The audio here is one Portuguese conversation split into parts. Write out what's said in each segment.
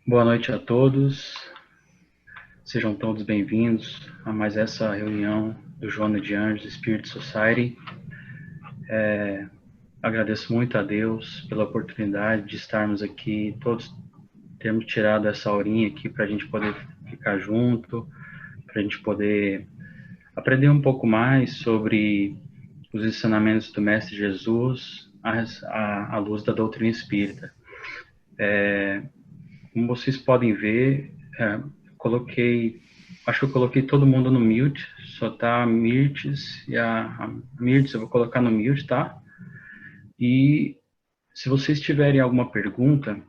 Boa noite a todos, sejam todos bem-vindos a mais essa reunião do Joana de Anjos Spirit Society. Agradeço muito a Deus pela oportunidade de estarmos aqui, todos termos tirado essa horinha aqui para a gente poder ficar junto, para a gente poder aprender um pouco mais sobre os ensinamentos do Mestre Jesus à luz da doutrina espírita. Como vocês podem ver, acho que eu coloquei todo mundo no mute, só tá a Mirtes e a Mirtes eu vou colocar no mute, tá? E se vocês tiverem alguma pergunta,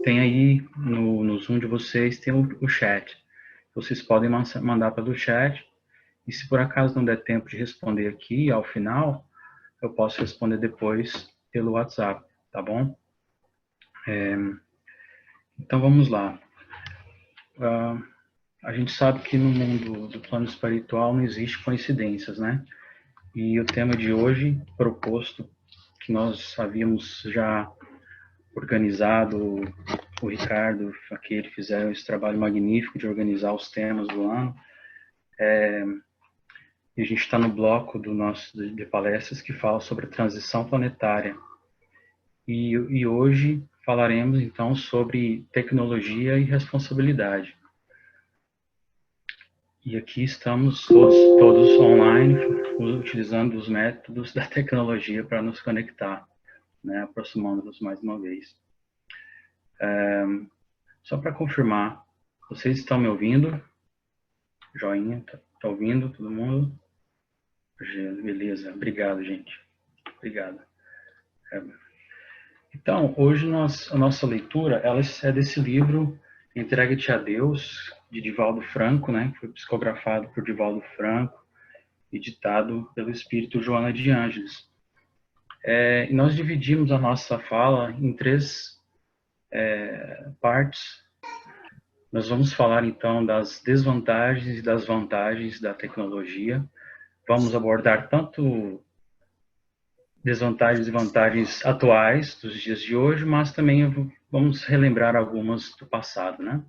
tem aí no Zoom de vocês, tem o chat. Vocês podem mandar pelo chat, e se por acaso não der tempo de responder aqui ao final, eu posso responder depois pelo WhatsApp, tá bom? Então vamos lá. A gente sabe que no mundo do plano espiritual não existe coincidências, né? E o tema de hoje, proposto, que nós havíamos já organizado, o Ricardo, aquele fizeram esse trabalho magnífico de organizar os temas do ano. E a gente está no bloco do nosso de palestras que fala sobre a transição planetária. E hoje falaremos então sobre tecnologia e responsabilidade. E aqui estamos todos online, utilizando os métodos da tecnologia para nos conectar, né, aproximando-nos mais uma vez. Só para confirmar, vocês estão me ouvindo? Joinha, tá ouvindo todo mundo? Beleza, obrigado, gente. Obrigado. Então, hoje a nossa leitura ela é desse livro Entregue-te a Deus, de Divaldo Franco, né, que foi psicografado por Divaldo Franco e ditado pelo espírito Joana de Ângeles. E nós dividimos a nossa fala em três partes. Nós vamos falar então das desvantagens e das vantagens da tecnologia. Vamos abordar tanto desvantagens e vantagens atuais dos dias de hoje, mas também vamos relembrar algumas do passado, né?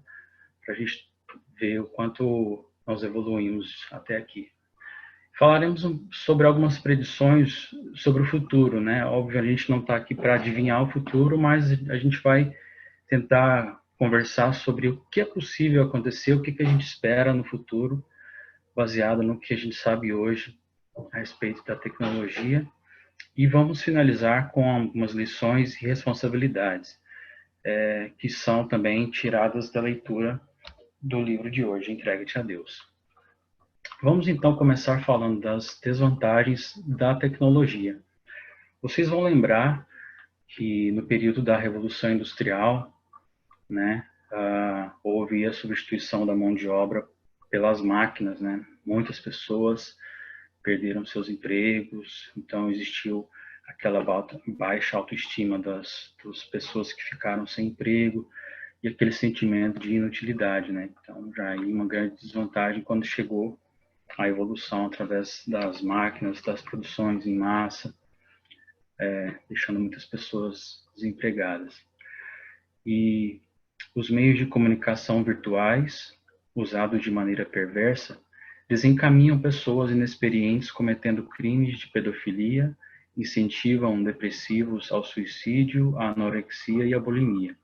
Para a gente ver o quanto nós evoluímos até aqui. Falaremos sobre algumas predições sobre o futuro, né? Óbvio, a gente não está aqui para adivinhar o futuro, mas a gente vai tentar conversar sobre o que é possível acontecer, o que a gente espera no futuro, baseado no que a gente sabe hoje a respeito da tecnologia. E vamos finalizar com algumas lições e responsabilidades, que são também tiradas da leitura do livro de hoje, Entregue-te a Deus. Vamos então começar falando das desvantagens da tecnologia. Vocês vão lembrar que no período da Revolução Industrial, né, houve a substituição da mão de obra pelas máquinas, né? Muitas pessoas perderam seus empregos, então existiu aquela baixa autoestima das pessoas que ficaram sem emprego e aquele sentimento de inutilidade, né? Então já aí uma grande desvantagem quando chegou a evolução através das máquinas, das produções em massa, deixando muitas pessoas desempregadas. E os meios de comunicação virtuais, usados de maneira perversa, desencaminham pessoas inexperientes cometendo crimes de pedofilia, incentivam depressivos ao suicídio, à anorexia e à bulimia.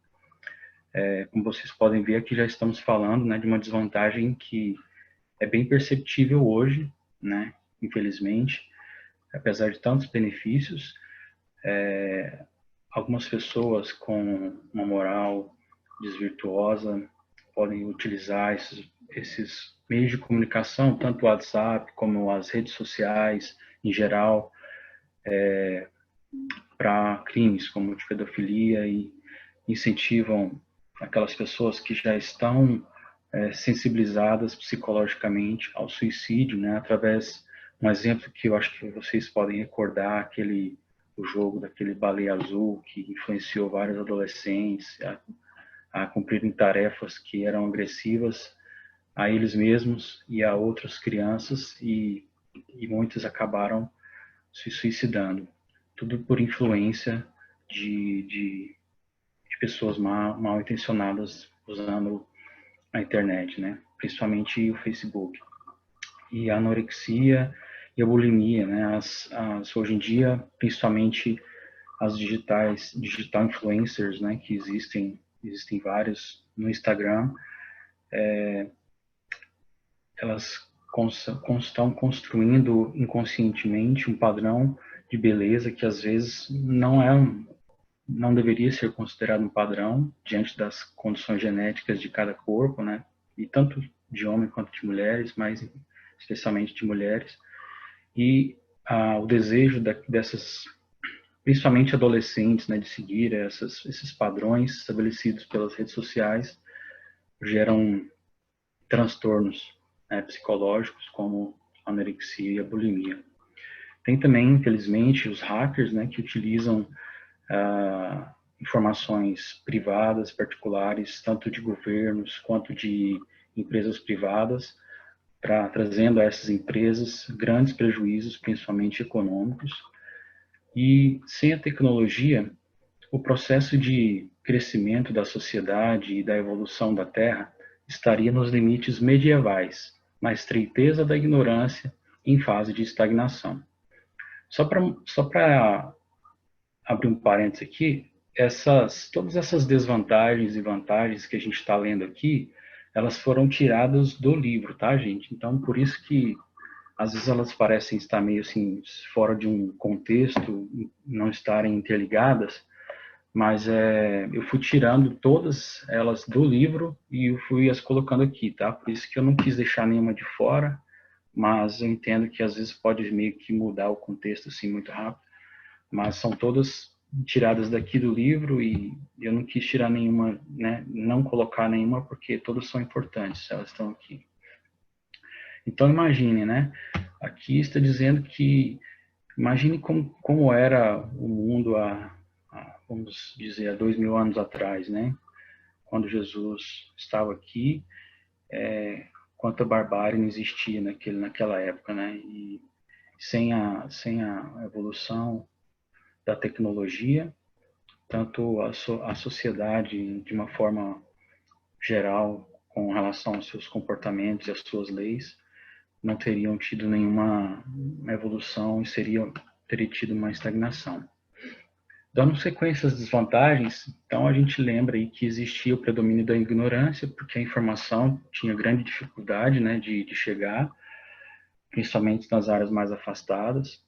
Como vocês podem ver, aqui já estamos falando, né, de uma desvantagem que é bem perceptível hoje, né, infelizmente, apesar de tantos benefícios. Algumas pessoas com uma moral desvirtuosa podem utilizar esses meios de comunicação, tanto o WhatsApp como as redes sociais em geral, para crimes como de pedofilia e incentivam aquelas pessoas que já estão sensibilizadas psicologicamente ao suicídio, né? Através um exemplo que eu acho que vocês podem recordar, o jogo daquele baleia azul que influenciou vários adolescentes a cumprirem tarefas que eram agressivas a eles mesmos e a outras crianças e muitos acabaram se suicidando. Tudo por influência de pessoas mal intencionadas usando a internet, né? Principalmente o Facebook. E a anorexia e a bulimia, né? Hoje em dia, principalmente as digital influencers, né? Que existem vários no Instagram, elas estão construindo inconscientemente um padrão de beleza que às vezes não deveria ser considerado um padrão diante das condições genéticas de cada corpo, né? E tanto de homem quanto de mulheres, mas especialmente de mulheres. E o desejo dessas, principalmente adolescentes, né, de seguir esses padrões estabelecidos pelas redes sociais, geram transtornos, né, psicológicos como a anorexia e a bulimia. Tem também, infelizmente, os hackers, né, que utilizam informações privadas, particulares, tanto de governos quanto de empresas privadas, trazendo a essas empresas grandes prejuízos, principalmente econômicos. E sem a tecnologia, o processo de crescimento da sociedade e da evolução da Terra estaria nos limites medievais, na estreiteza da ignorância, em fase de estagnação. Só para abrir um parênteses aqui, todas essas desvantagens e vantagens que a gente está lendo aqui, elas foram tiradas do livro, tá, gente? Então, por isso que às vezes elas parecem estar meio assim fora de um contexto, não estarem interligadas, mas eu fui tirando todas elas do livro e eu fui as colocando aqui, tá? Por isso que eu não quis deixar nenhuma de fora, mas eu entendo que às vezes pode meio que mudar o contexto assim muito rápido, mas são todas tiradas daqui do livro e eu não quis tirar nenhuma, né? Não colocar nenhuma porque todas são importantes, elas estão aqui. Então imagine, né? Aqui está dizendo que imagine como era o mundo vamos dizer, há 2000 anos atrás, né? Quando Jesus estava aqui, quanta barbárie não existia naquela época, né? E sem a evolução da tecnologia, tanto a sociedade, de uma forma geral, com relação aos seus comportamentos e às suas leis, não teriam tido nenhuma evolução e teria tido uma estagnação. Dando sequência às desvantagens, então a gente lembra aí que existia o predomínio da ignorância, porque a informação tinha grande dificuldade, né, de chegar, principalmente nas áreas mais afastadas.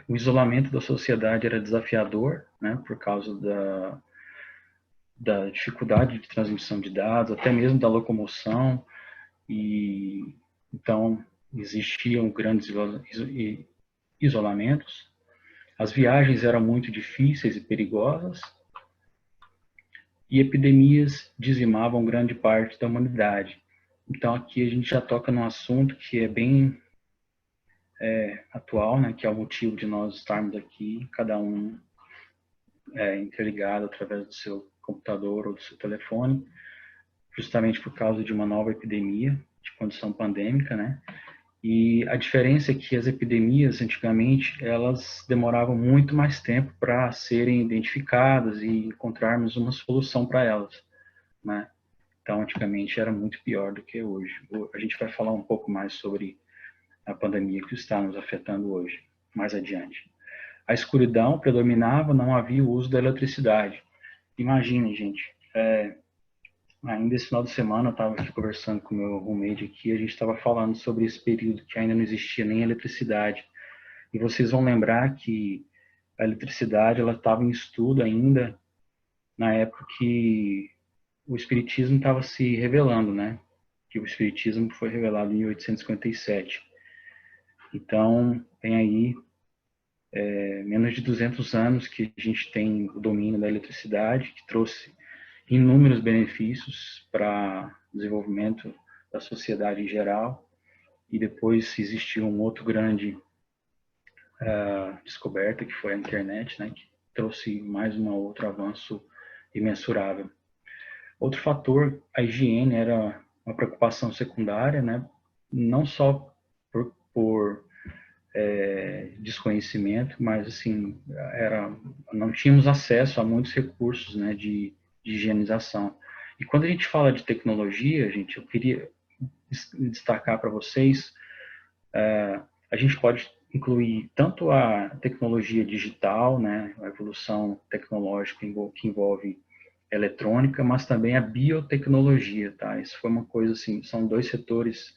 O isolamento da sociedade era desafiador, né, por causa da dificuldade de transmissão de dados, até mesmo da locomoção, e então existiam grandes isolamentos. As viagens eram muito difíceis e perigosas, e epidemias dizimavam grande parte da humanidade. Então aqui a gente já toca num assunto que é bem atual, né, que é o motivo de nós estarmos aqui, cada um interligado através do seu computador ou do seu telefone, justamente por causa de uma nova epidemia de condição pandêmica, né? E a diferença é que as epidemias, antigamente, elas demoravam muito mais tempo para serem identificadas e encontrarmos uma solução para elas, né? Então, antigamente era muito pior do que hoje. A gente vai falar um pouco mais sobre a pandemia que está nos afetando hoje, mais adiante. A escuridão predominava, não havia o uso da eletricidade. Imaginem, gente, ainda esse final de semana eu estava aqui conversando com o meu roommate aqui, a gente estava falando sobre esse período que ainda não existia nem eletricidade. E vocês vão lembrar que a eletricidade ela estava em estudo ainda na época que o espiritismo estava se revelando, né? Que o espiritismo foi revelado em 1857. Então, tem aí menos de 200 anos que a gente tem o domínio da eletricidade, que trouxe inúmeros benefícios para o desenvolvimento da sociedade em geral. E depois existiu um outro grande descoberta, que foi a internet, né, que trouxe mais um outro avanço imensurável. Outro fator, a higiene era uma preocupação secundária, né, não só por desconhecimento, mas assim, não tínhamos acesso a muitos recursos, né, de higienização. E quando a gente fala de tecnologia, gente, eu queria destacar para vocês, a gente pode incluir tanto a tecnologia digital, né, a evolução tecnológica que envolve eletrônica, mas também a biotecnologia, tá? Isso foi uma coisa assim, são dois setores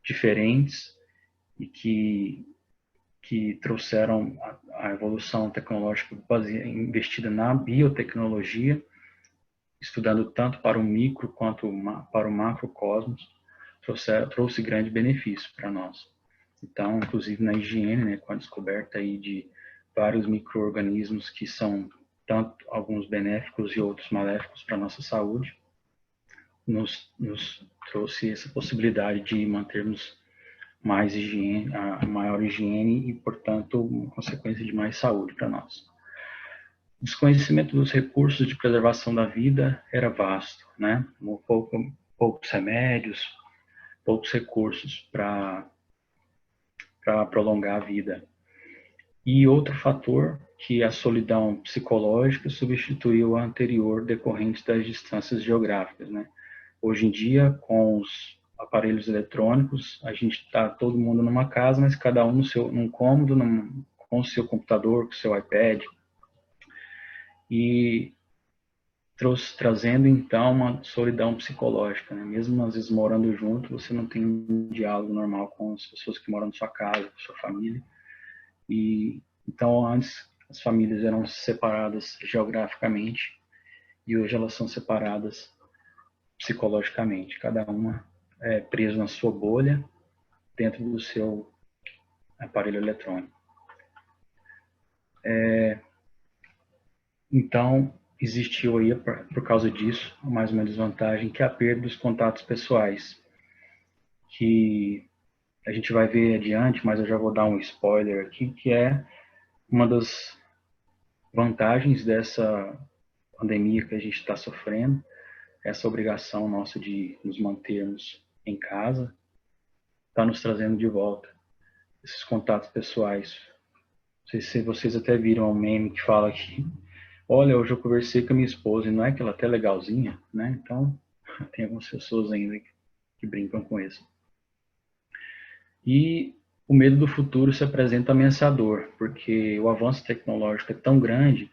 diferentes e que trouxeram a evolução tecnológica investida na biotecnologia, estudando tanto para o micro quanto para o macrocosmos, trouxe grande benefício para nós. Então, inclusive na higiene, né, com a descoberta aí de vários micro-organismos que são tanto alguns benéficos e outros maléficos para a nossa saúde, nos trouxe essa possibilidade de mantermos mais higiene, a maior higiene e, portanto, uma consequência de mais saúde para nós. O desconhecimento dos recursos de preservação da vida era vasto, né? Poucos remédios, poucos recursos para prolongar a vida. E outro fator, que a solidão psicológica substituiu a anterior decorrente das distâncias geográficas, né? Hoje em dia, com os aparelhos eletrônicos, a gente está todo mundo numa casa, mas cada um num cômodo, com o seu computador, com o seu iPad, e trazendo então uma solidão psicológica, né? Mesmo às vezes morando junto, você não tem um diálogo normal com as pessoas que moram na sua casa, com a sua família. E então antes as famílias eram separadas geograficamente e hoje elas são separadas psicologicamente, cada uma é presa na sua bolha dentro do seu aparelho eletrônico. Então existiu aí, por causa disso, mais uma desvantagem, que é a perda dos contatos pessoais, que a gente vai ver adiante, mas eu já vou dar um spoiler aqui, que é uma das vantagens dessa pandemia que a gente está sofrendo, essa obrigação nossa de nos mantermos em casa, está nos trazendo de volta esses contatos pessoais. Não sei se vocês até viram um meme que fala que, olha, hoje eu conversei com a minha esposa e não é que ela até legalzinha, né? Então, tem algumas pessoas ainda que brincam com isso. E o medo do futuro se apresenta ameaçador, porque o avanço tecnológico é tão grande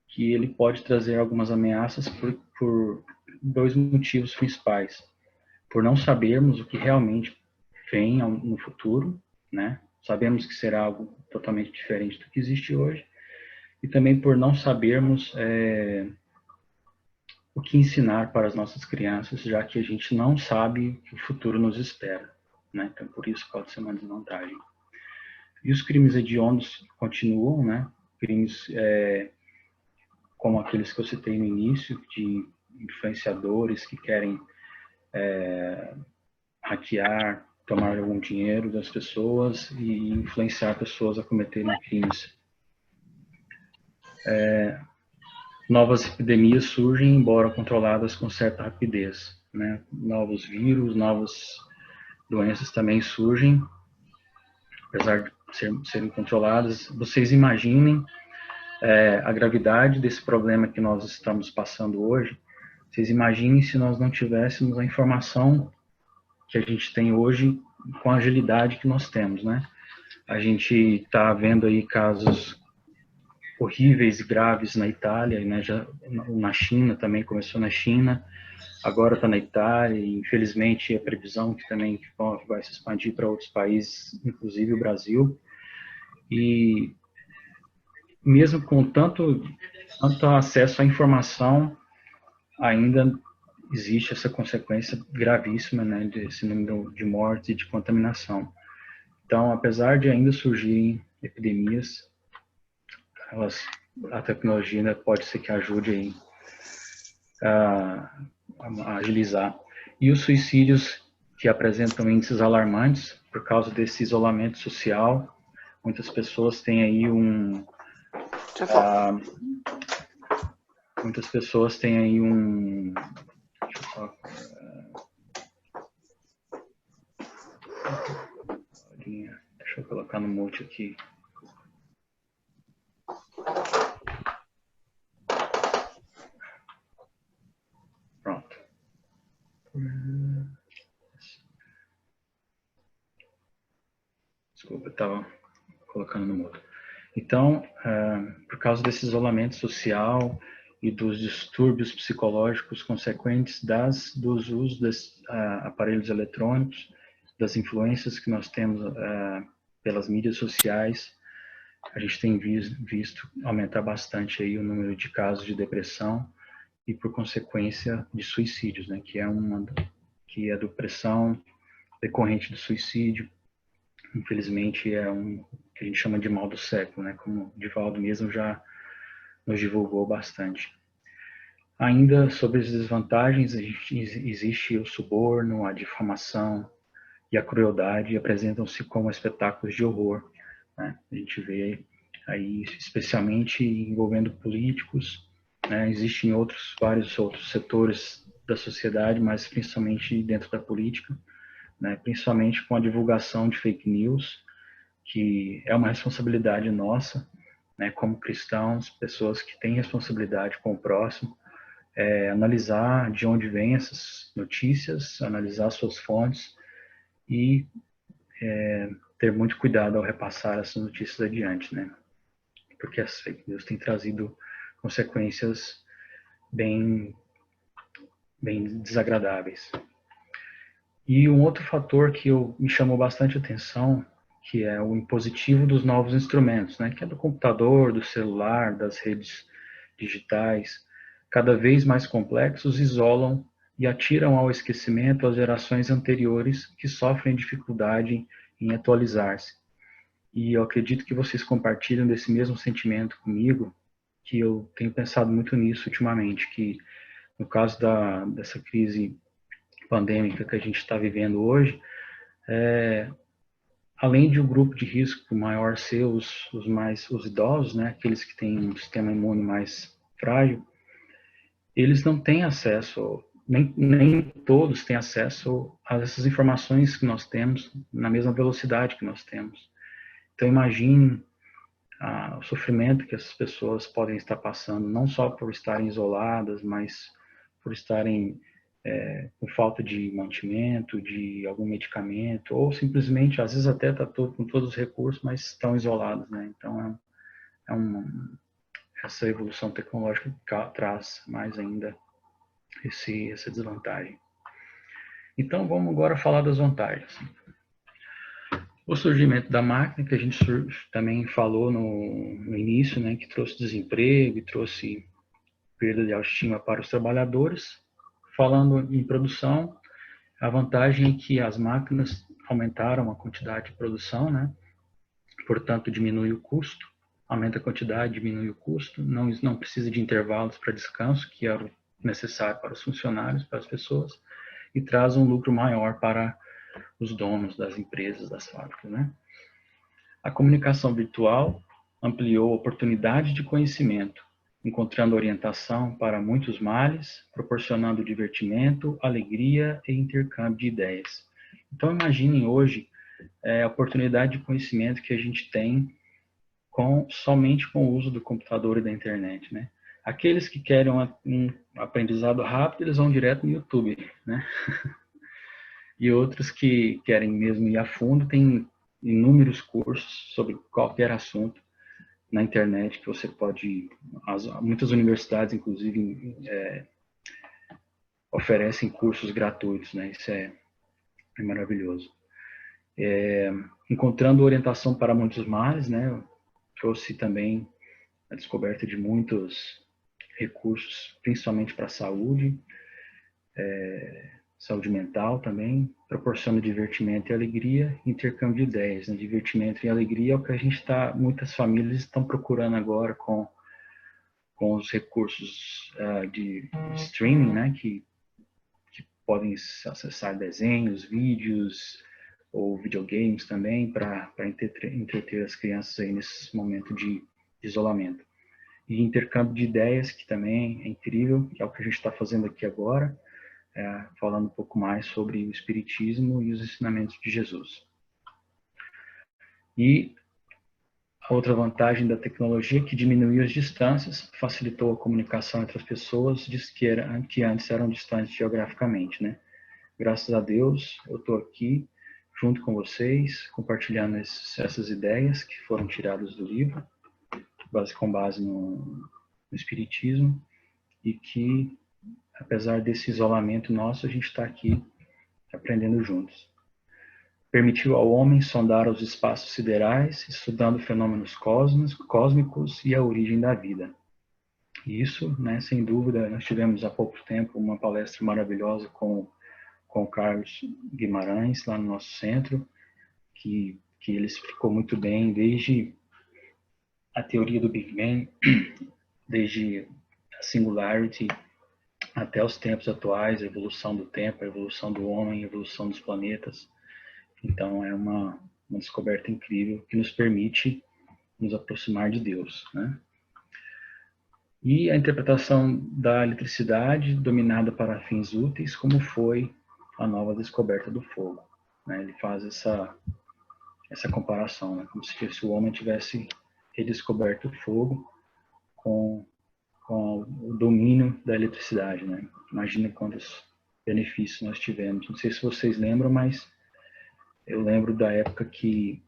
que ele pode trazer algumas ameaças por dois motivos principais. Por não sabermos o que realmente vem no futuro, né? Sabemos que será algo totalmente diferente do que existe hoje, e também por não sabermos o que ensinar para as nossas crianças, já que a gente não sabe o que o futuro nos espera, né? Então, por isso pode ser uma desvantagem. E os crimes hediondos continuam, né? Crimes como aqueles que eu citei no início, de influenciadores que querem hackear, tomar algum dinheiro das pessoas e influenciar pessoas a cometerem crimes. Novas epidemias surgem, embora controladas com certa rapidez, né? Novos vírus, novas doenças também surgem, apesar de serem controladas. Vocês imaginem a gravidade desse problema que nós estamos passando hoje. Vocês imaginem se nós não tivéssemos a informação que a gente tem hoje com a agilidade que nós temos, né? A gente está vendo aí casos horríveis e graves na Itália, né? Já na China também, começou na China, agora está na Itália, e infelizmente a previsão que também vai se expandir para outros países, inclusive o Brasil. E mesmo com tanto acesso à informação, ainda existe essa consequência gravíssima, né, desse número de mortes e de contaminação. Então, apesar de ainda surgirem epidemias, a tecnologia ainda pode ser que ajude aí a agilizar. E os suicídios, que apresentam índices alarmantes por causa desse isolamento social, muitas pessoas têm aí muitas pessoas têm aí deixa eu colocar colocar no mute aqui. Pronto. Desculpa, eu estava colocando no mudo. Então, por causa desse isolamento social e dos distúrbios psicológicos consequentes dos usos dos aparelhos eletrônicos, das influências que nós temos pelas mídias sociais, a gente tem visto aumentar bastante aí o número de casos de depressão e, por consequência, de suicídios, né? Que é a depressão decorrente do suicídio. Infelizmente, é que a gente chama de mal do século, né? Como o Divaldo mesmo já nos divulgou bastante. Ainda sobre as desvantagens, existe o suborno, a difamação e a crueldade apresentam-se como espetáculos de horror, né? A gente vê aí, especialmente envolvendo políticos, né? Existem vários outros setores da sociedade, mas principalmente dentro da política, né? Principalmente com a divulgação de fake news, que é uma responsabilidade nossa, né? Como cristãos, pessoas que têm responsabilidade com o próximo, analisar de onde vêm essas notícias, analisar suas fontes e ter muito cuidado ao repassar essas notícias adiante, né? Porque as fake news têm trazido consequências bem desagradáveis. E um outro fator que me chamou bastante atenção, que é o impositivo dos novos instrumentos, né? Que é do computador, do celular, das redes digitais, cada vez mais complexos, isolam e atiram ao esquecimento as gerações anteriores que sofrem dificuldade em atualizar-se. E eu acredito que vocês compartilham desse mesmo sentimento comigo, que eu tenho pensado muito nisso ultimamente, que no caso dessa crise pandêmica que a gente está vivendo hoje, além de um grupo de risco maior ser os idosos, né, aqueles que têm um sistema imune mais frágil, eles não têm acesso, nem todos têm acesso a essas informações que nós temos na mesma velocidade que nós temos. Então imagine o sofrimento que essas pessoas podem estar passando, não só por estarem isoladas, mas por estarem com falta de mantimento, de algum medicamento, ou simplesmente, às vezes até está com todos os recursos, mas estão isolados, né? Então, essa evolução tecnológica traz mais ainda essa desvantagem. Então, vamos agora falar das vantagens. O surgimento da máquina, que a gente também falou no início, né, que trouxe desemprego e trouxe perda de autoestima para os trabalhadores. Falando em produção, a vantagem é que as máquinas aumentaram a quantidade de produção, né? Portanto, diminui o custo, aumenta a quantidade, diminui o custo, não precisa de intervalos para descanso, que era necessário para os funcionários, para as pessoas, e traz um lucro maior para os donos das empresas, das fábricas, né? A comunicação virtual ampliou a oportunidade de conhecimento, encontrando orientação para muitos males, proporcionando divertimento, alegria e intercâmbio de ideias. Então imaginem hoje a oportunidade de conhecimento que a gente tem somente com o uso do computador e da internet, né? Aqueles que querem um aprendizado rápido, eles vão direto no YouTube, né? E outros que querem mesmo ir a fundo, tem inúmeros cursos sobre qualquer assunto na internet que você pode... Muitas universidades, inclusive, oferecem cursos gratuitos, né? Isso é maravilhoso. Encontrando orientação para muitos males, né? Trouxe também a descoberta de muitos recursos, principalmente para a saúde, saúde mental também, proporciona divertimento e alegria, intercâmbio de ideias, né? Divertimento e alegria é o que a gente muitas famílias estão procurando agora com os recursos de streaming, né? Que podem acessar desenhos, vídeos ou videogames também para entreter as crianças aí nesse momento de isolamento. E intercâmbio de ideias, que também é incrível, que é o que a gente está fazendo aqui agora, falando um pouco mais sobre o Espiritismo e os ensinamentos de Jesus. E a outra vantagem da tecnologia é que diminuiu as distâncias, facilitou a comunicação entre as pessoas que antes eram distantes geograficamente, né? Graças a Deus, eu estou aqui junto com vocês, compartilhando essas ideias que foram tiradas do livro, com base no Espiritismo, e que, apesar desse isolamento nosso, a gente está aqui aprendendo juntos. Permitiu ao homem sondar os espaços siderais, estudando fenômenos cósmicos e a origem da vida. E isso, né, sem dúvida, nós tivemos há pouco tempo uma palestra maravilhosa com o Carlos Guimarães, lá no nosso centro, que ele explicou muito bem, desde a teoria do Big Bang, desde a singularity até os tempos atuais, a evolução do tempo, a evolução do homem, a evolução dos planetas. Então, é uma descoberta incrível que nos permite nos aproximar de Deus, né? E a interpretação da eletricidade dominada para fins úteis, como foi a nova descoberta do fogo, né? Ele faz essa comparação, né? Como se o homem tivesse redescoberto o fogo com o domínio da eletricidade, né? Imagina quantos benefícios nós tivemos. Não sei se vocês lembram, mas eu lembro da época que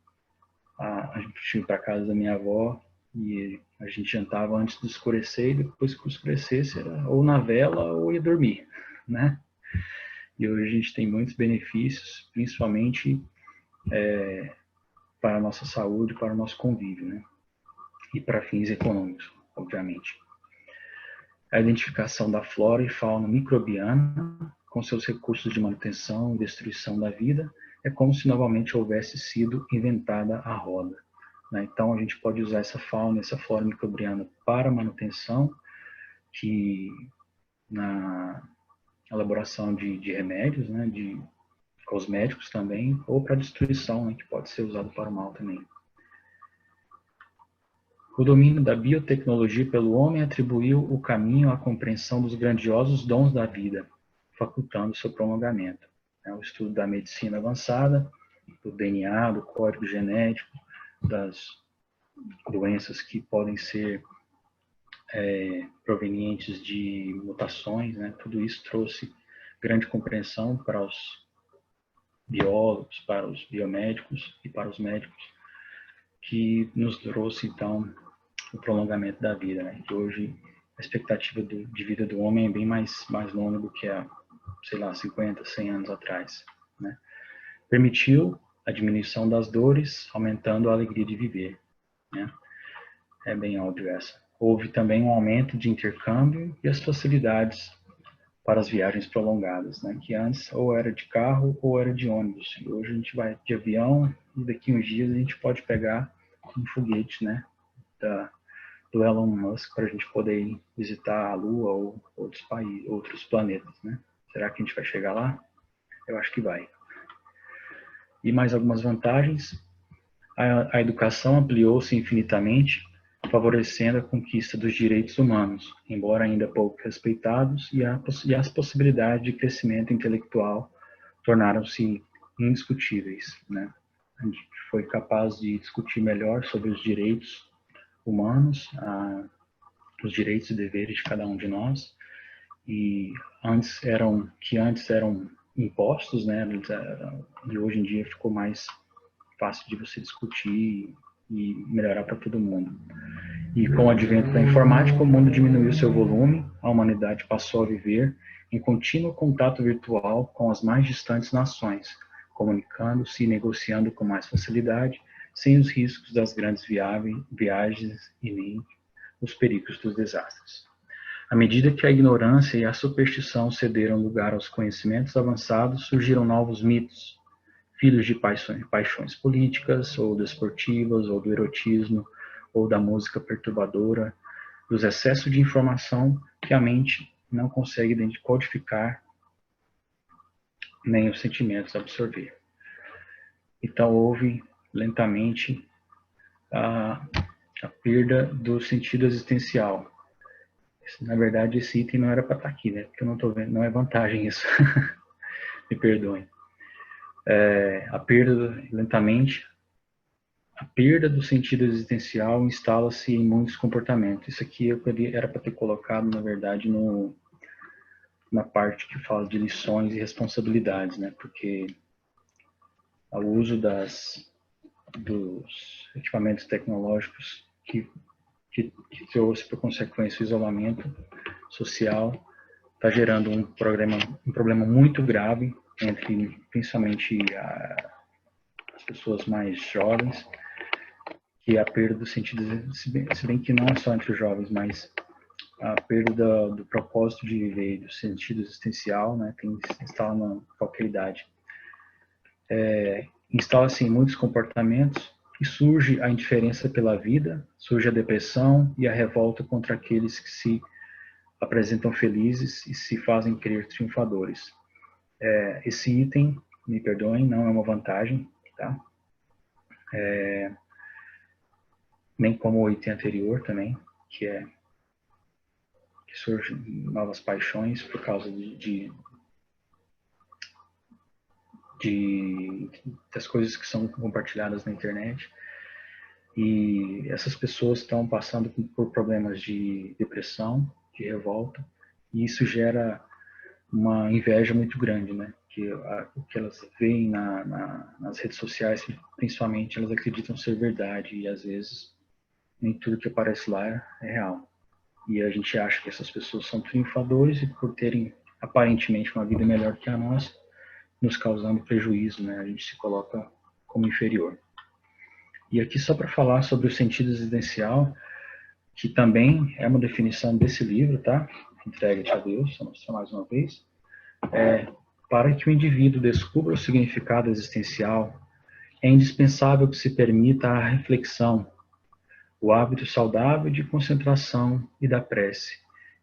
a gente ia para casa da minha avó e a gente jantava antes do escurecer, e depois que escurecesse era ou na vela ou ia dormir, né? E hoje a gente tem muitos benefícios, principalmente para a nossa saúde, para o nosso convívio, né? E para fins econômicos, obviamente. A identificação da flora e fauna microbiana, com seus recursos de manutenção e destruição da vida, é como se novamente houvesse sido inventada a roda, né? Então, a gente pode usar essa fauna, essa flora microbiana para manutenção, que na elaboração de remédios, né, de cosméticos também, ou para destruição, né, que pode ser usado para o mal também. O domínio da biotecnologia pelo homem atribuiu o caminho à compreensão dos grandiosos dons da vida, facultando seu prolongamento. O estudo da medicina avançada, do DNA, do código genético, das doenças que podem ser provenientes de mutações, né? Tudo isso trouxe grande compreensão para os biólogos, para os biomédicos e para os médicos, que nos trouxe, então, o prolongamento da vida, né? Que hoje a expectativa de vida do homem é bem mais longa do que há, sei lá, 50, 100 anos atrás, né? Permitiu a diminuição das dores, aumentando a alegria de viver, né? É bem óbvio essa. Houve também um aumento de intercâmbio e as facilidades para as viagens prolongadas, né? Que antes ou era de carro ou era de ônibus. E hoje a gente vai de avião e daqui uns dias a gente pode pegar um foguete, né? Do Elon Musk, para a gente poder ir visitar a Lua ou outros países, outros planetas, né? Será que a gente vai chegar lá? Eu acho que vai. E mais algumas vantagens. A educação ampliou-se infinitamente, favorecendo a conquista dos direitos humanos, embora ainda pouco respeitados, e as possibilidades de crescimento intelectual tornaram-se indiscutíveis, né? A gente foi capaz de discutir melhor sobre os direitos humanos, os direitos e deveres de cada um de nós, e antes eram impostos, né? E hoje em dia ficou mais fácil de você discutir e melhorar para todo mundo. E com o advento da informática, o mundo diminuiu seu volume, a humanidade passou a viver em contínuo contato virtual com as mais distantes nações, comunicando-se e negociando com mais facilidade, sem os riscos das grandes viagens e nem os perigos dos desastres. À medida que a ignorância e a superstição cederam lugar aos conhecimentos avançados, surgiram novos mitos, filhos de paixões políticas, ou desportivas, ou do erotismo, ou da música perturbadora, dos excessos de informação que a mente não consegue codificar, nem os sentimentos absorver. Então, houve lentamente a perda do sentido existencial. Na verdade, esse item não era para estar aqui, né? Porque eu não estou vendo, não é vantagem isso. Me perdoem. A perda lentamente a perda do sentido existencial instala-se em muitos comportamentos. Isso aqui era para ter colocado, na verdade, na parte que fala de lições e responsabilidades, né? Porque o uso dos equipamentos tecnológicos que trouxe por consequência o isolamento social está gerando um problema muito grave entre principalmente as pessoas mais jovens, que é a perda do sentido, se bem que não é só entre os jovens, mas a perda do propósito de viver, do sentido existencial, né, que instala na qualquer idade. Instala-se em muitos comportamentos e surge a indiferença pela vida, surge a depressão e a revolta contra aqueles que se apresentam felizes e se fazem crer triunfadores. Esse item, me perdoem, não é uma vantagem, tá? Nem como o item anterior também, que surgem novas paixões por causa das coisas que são compartilhadas na internet. E essas pessoas estão passando por problemas de depressão, de revolta, e isso gera uma inveja muito grande, né? Que o que elas veem nas redes sociais, principalmente, elas acreditam ser verdade, e às vezes nem tudo que aparece lá é real. E a gente acha que essas pessoas são triunfadores e por terem aparentemente uma vida melhor que a nossa, nos causando prejuízo, né? A gente se coloca como inferior. E aqui só para falar sobre o sentido existencial, que também é uma definição desse livro, tá? Entrega-te a Deus, vou mostrar mais uma vez. Para que o indivíduo descubra o significado existencial, é indispensável que se permita a reflexão, o hábito saudável de concentração e da prece,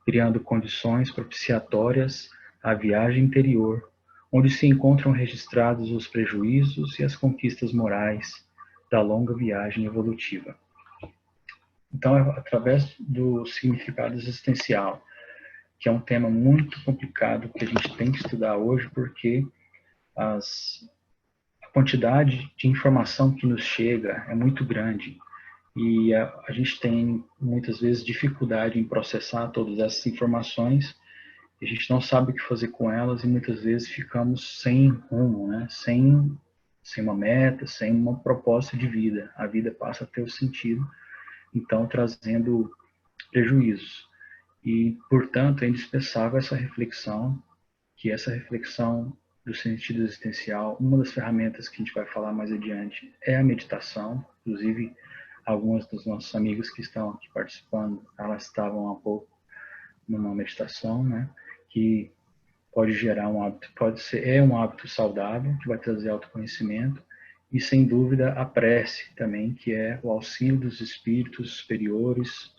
criando condições propiciatórias à viagem interior, onde se encontram registrados os prejuízos e as conquistas morais da longa viagem evolutiva. Então, através do significado existencial, que é um tema muito complicado que a gente tem que estudar hoje, porque a quantidade de informação que nos chega é muito grande e a gente tem muitas vezes dificuldade em processar todas essas informações, a gente não sabe o que fazer com elas e muitas vezes ficamos sem rumo, né? Sem uma meta, sem uma proposta de vida. A vida passa a ter o sentido, então trazendo prejuízos. E, portanto, é indispensável essa reflexão, que essa reflexão do sentido existencial, uma das ferramentas que a gente vai falar mais adiante é a meditação. Inclusive, algumas dos nossos amigos que estão aqui participando, elas estavam há pouco numa meditação, né? Que pode gerar um hábito, é um hábito saudável, que vai trazer autoconhecimento, e sem dúvida a prece também, que é o auxílio dos espíritos superiores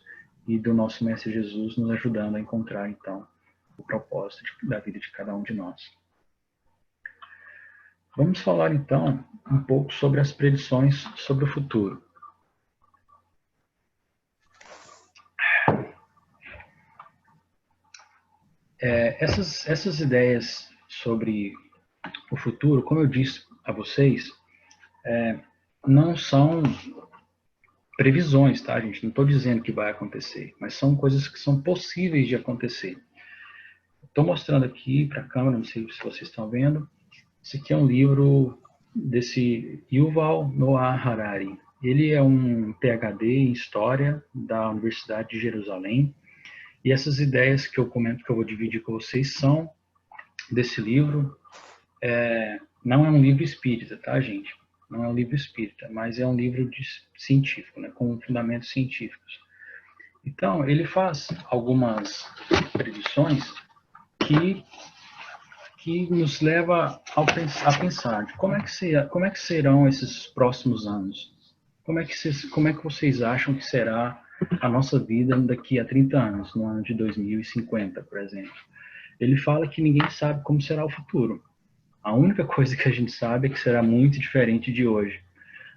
e do nosso Mestre Jesus nos ajudando a encontrar, então, o propósito da vida de cada um de nós. Vamos falar, então, um pouco sobre as predições sobre o futuro. Essas ideias sobre o futuro, como eu disse a vocês, não são previsões, tá, gente? Não estou dizendo que vai acontecer, mas são coisas que são possíveis de acontecer. Estou mostrando aqui para a câmera, não sei se vocês estão vendo. Esse aqui é um livro desse Yuval Noah Harari. Ele é um PhD em História da Universidade de Jerusalém. E essas ideias que eu comento, que eu vou dividir com vocês, são desse livro. Não é um livro espírita, tá, gente? Não é um livro espírita, mas é um livro científico, né, com fundamentos científicos. Então, ele faz algumas predições que nos leva a pensar de como é que serão esses próximos anos? Como é que vocês acham que será a nossa vida daqui a 30 anos, no ano de 2050, por exemplo? Ele fala que ninguém sabe como será o futuro. A única coisa que a gente sabe é que será muito diferente de hoje.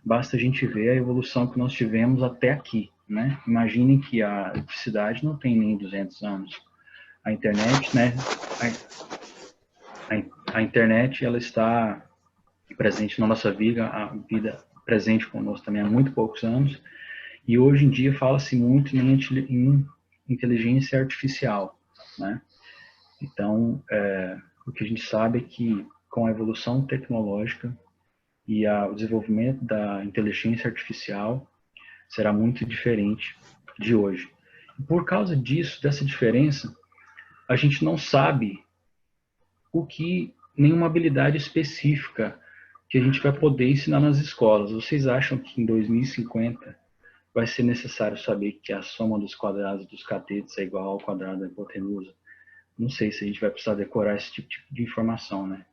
Basta a gente ver a evolução que nós tivemos até aqui, né? Imaginem que a eletricidade não tem nem 200 anos. A internet, né? A internet, ela está presente na nossa vida presente conosco também há muito poucos anos, e hoje em dia fala-se muito em inteligência artificial, né? Então, o que a gente sabe é que com a evolução tecnológica e o desenvolvimento da inteligência artificial será muito diferente de hoje. E por causa disso, dessa diferença, a gente não sabe nenhuma habilidade específica que a gente vai poder ensinar nas escolas. Vocês acham que em 2050 vai ser necessário saber que a soma dos quadrados dos catetos é igual ao quadrado da hipotenusa? Não sei se a gente vai precisar decorar esse tipo de informação, né?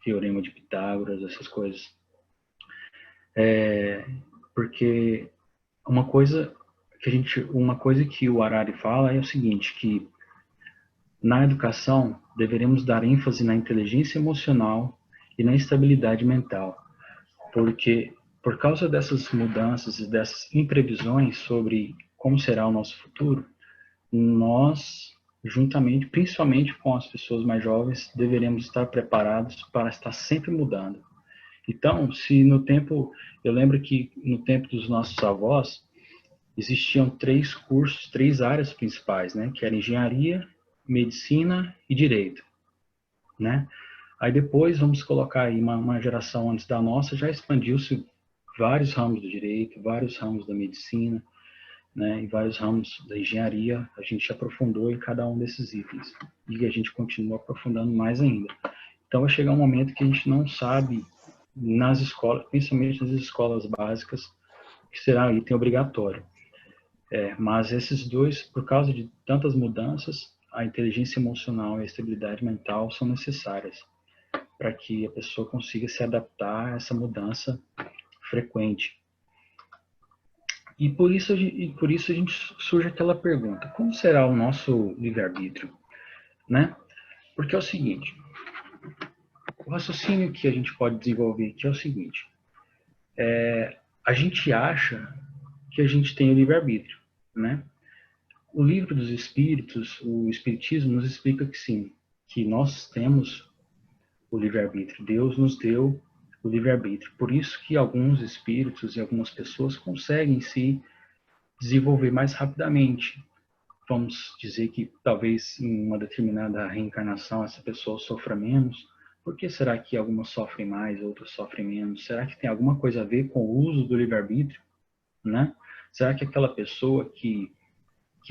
Teorema de Pitágoras, essas coisas. Porque uma coisa que o Harari fala é o seguinte, que na educação deveremos dar ênfase na inteligência emocional e na estabilidade mental, porque por causa dessas mudanças e dessas imprevisões sobre como será o nosso futuro, nós, juntamente, principalmente com as pessoas mais jovens, deveremos estar preparados para estar sempre mudando. Então, se no tempo, eu lembro que no tempo dos nossos avós, existiam 3 cursos, 3 áreas principais, né? Que era engenharia, medicina e direito, né? Aí depois, vamos colocar aí uma geração antes da nossa, já expandiu-se vários ramos do direito, vários ramos da medicina, né? E vários ramos da engenharia. A gente aprofundou em cada um desses itens. E a gente continua aprofundando mais ainda. Então vai chegar um momento que a gente não sabe nas escolas, principalmente nas escolas básicas, que será item obrigatório. Mas esses dois, por causa de tantas mudanças, a inteligência emocional e a estabilidade mental são necessárias para que a pessoa consiga se adaptar a essa mudança frequente. E por isso a gente surge aquela pergunta: como será o nosso livre-arbítrio, né? Porque é o seguinte, o raciocínio que a gente pode desenvolver aqui é o seguinte: a gente acha que a gente tem o livre-arbítrio, né? O livro dos Espíritos, o Espiritismo, nos explica que sim, que nós temos o livre-arbítrio. Deus nos deu o livre-arbítrio. Por isso que alguns espíritos e algumas pessoas conseguem se desenvolver mais rapidamente. Vamos dizer que talvez em uma determinada reencarnação essa pessoa sofra menos. Por que será que algumas sofrem mais, outras sofrem menos? Será que tem alguma coisa a ver com o uso do livre-arbítrio, né? Será que aquela pessoa que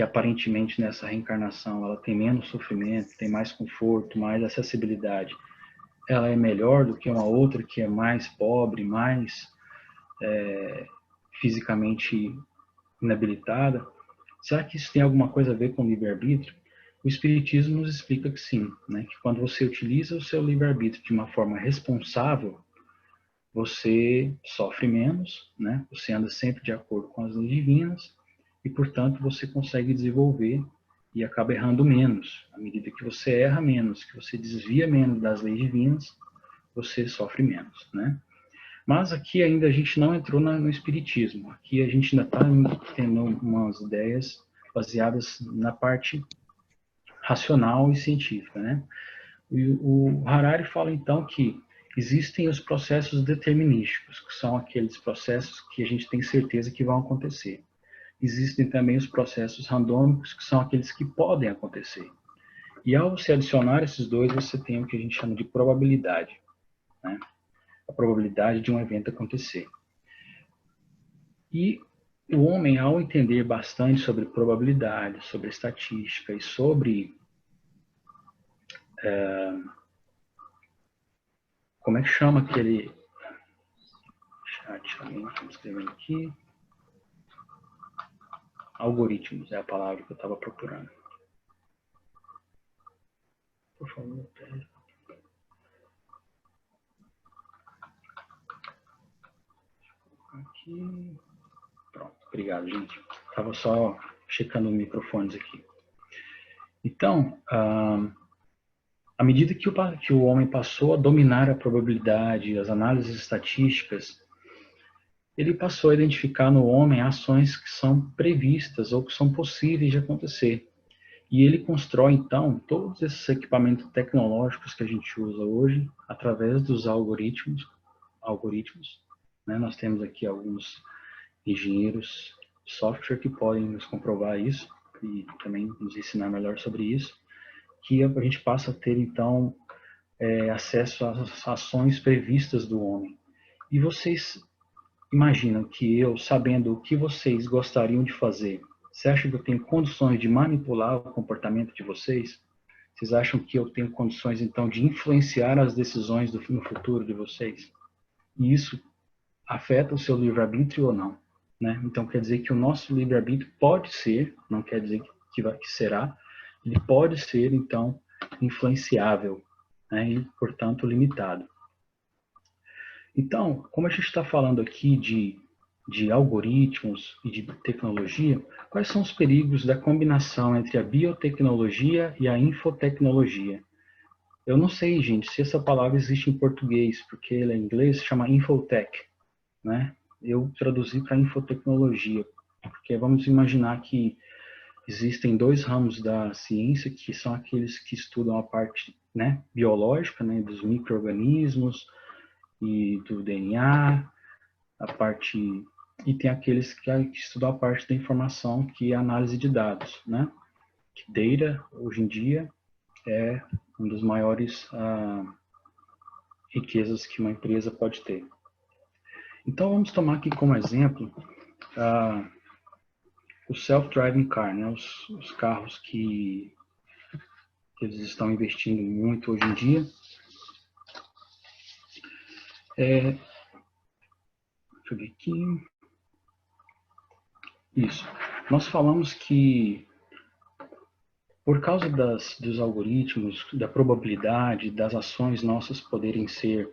aparentemente nessa reencarnação ela tem menos sofrimento, tem mais conforto, mais acessibilidade, ela é melhor do que uma outra que é mais pobre, mais fisicamente inabilitada? Será que isso tem alguma coisa a ver com o livre-arbítrio? O Espiritismo nos explica que sim, né? Que quando você utiliza o seu livre-arbítrio de uma forma responsável, você sofre menos, né? Você anda sempre de acordo com as leis divinas e, portanto, você consegue desenvolver e acaba errando menos. À medida que você erra menos, que você desvia menos das leis divinas, você sofre menos, né? Mas aqui ainda a gente não entrou no espiritismo. Aqui a gente ainda está tendo umas ideias baseadas na parte racional e científica, né? O Harari fala então que existem os processos determinísticos, que são aqueles processos que a gente tem certeza que vão acontecer. Existem também os processos randômicos, que são aqueles que podem acontecer. E ao se adicionar esses dois, você tem o que a gente chama de probabilidade, né? A probabilidade de um evento acontecer. E o homem, ao entender bastante sobre probabilidade, sobre estatística e sobre como é que chama aquele chat, alguém está escrevendo aqui, algoritmos é a palavra que eu estava procurando. Por favor, aqui. Pronto, obrigado, gente. Estava só checando os microfones aqui. Então, à medida que o homem passou a dominar a probabilidade, as análises estatísticas, ele passou a identificar no homem ações que são previstas ou que são possíveis de acontecer. E ele constrói, então, todos esses equipamentos tecnológicos que a gente usa hoje através dos algoritmos, né? Nós temos aqui alguns engenheiros de software que podem nos comprovar isso e também nos ensinar melhor sobre isso, que a gente passa a ter, então, acesso às ações previstas do homem. E vocês imaginam que eu, sabendo o que vocês gostariam de fazer, você acha que eu tenho condições de manipular o comportamento de vocês? Vocês acham que eu tenho condições, então, de influenciar as decisões no futuro de vocês? E isso afeta o seu livre-arbítrio ou não? Né? Então, quer dizer que o nosso livre-arbítrio pode ser, não quer dizer que será, ele pode ser, então, influenciável, né? E, portanto, limitado. Então, como a gente está falando aqui de algoritmos e de tecnologia, quais são os perigos da combinação entre a biotecnologia e a infotecnologia? Eu não sei, gente, se essa palavra existe em português, porque ela em inglês se chama infotech, né? Eu traduzi para infotecnologia, porque vamos imaginar que existem dois ramos da ciência, que são aqueles que estudam a parte, né, biológica, né, dos micro-organismos e do DNA, a parte, e tem aqueles que estudam a parte da informação, que é a análise de dados, né? Data, hoje em dia, é uma das maiores riquezas que uma empresa pode ter. Então, vamos tomar aqui como exemplo o self-driving car, né? Os carros que eles estão investindo muito hoje em dia. Deixa eu ver aqui. Isso. Nós falamos que por causa dos algoritmos, da probabilidade das ações nossas poderem ser,